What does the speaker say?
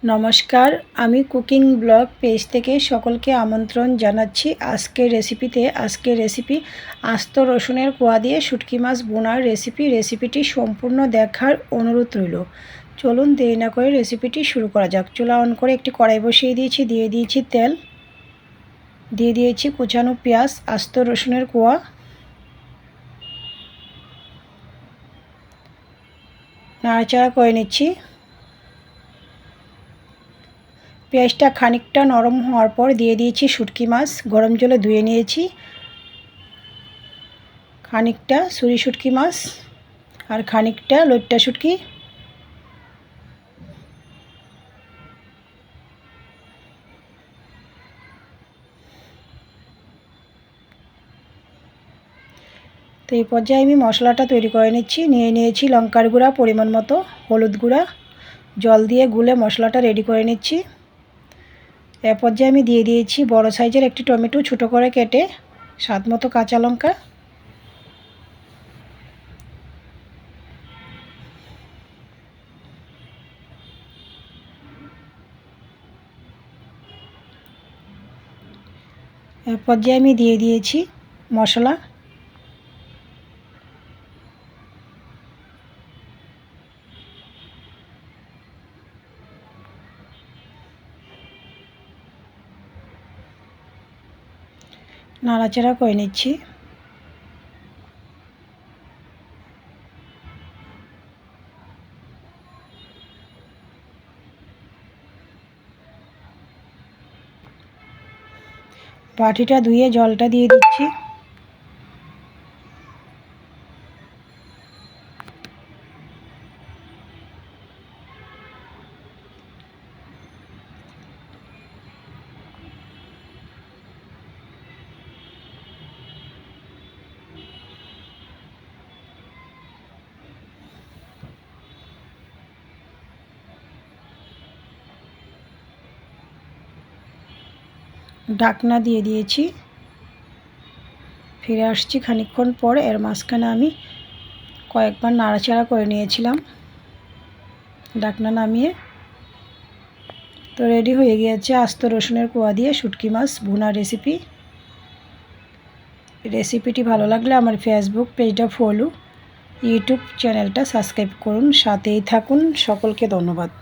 নমস্কার, আমি cooking blog page থেকে সকলকে আমন্ত্রণ জানাচ্ছি। আজকের রেসিপি আস্ত রসুনের কোয়া দিয়ে শুটকি মাছ বোনার রেসিপিটি সম্পূর্ণ দেখার অনুরোধ রইল। চলুন দেরি না করে রেসিপিটি শুরু করা যাক। চুলা অন করে একটি কড়াই বসিয়ে দিয়েছি, দিয়ে দিয়েছি তেল, দিয়ে দিয়েছি কুচানো পেঁয়াজ, আস্ত রসুনের কোয়া, নাড়াচাড়া করে নিচ্ছি। পেঁয়াজটা খানিকটা নরম হওয়ার পর দিয়ে দিয়েছি শুটকি মাছ, গরম জলে ধুয়ে নিয়েছি। খানিকটা ছুরি শুটকি মাছ আর খানিকটা লইট্টা শুটকি। তো এই পর্যায়ে আমি মশলাটা তৈরি করে নিচ্ছি। নিয়েছি লঙ্কার গুঁড়া পরিমাণ মতো, হলুদ গুঁড়া, জল দিয়ে গুলে মশলাটা রেডি করে নিচ্ছি। এ পর্যায়ে আমি দিয়ে দিয়েছি বড় সাইজের একটি টমেটো ছোটো করে কেটে, স্বাদ মতো কাঁচা লঙ্কা, এ পর্যায়ে আমি দিয়ে দিয়েছি মশলা। নাড়াচাড়া করে নিচ্ছি। বাটিটা ধুয়ে জলটা দিয়ে দিচ্ছি। ঢাকনা দিয়ে দিয়েছি। ফিরে আসছি খানিকক্ষণ পর। এর মাঝখানে আমি কয়েকবার নাড়াচাড়া করে নিয়েছিলাম। ঢাকনা নামিয়ে তো রেডি হয়ে গিয়েছে আস্ত রসুনের কোয়া দিয়ে শুটকি মাছ ভুনা রেসিপিটি ভালো লাগলে আমার ফেসবুক পেজটা ফলো, ইউটিউব চ্যানেলটা সাবস্ক্রাইব করুন, সাথেই থাকুন। সকলকে ধন্যবাদ।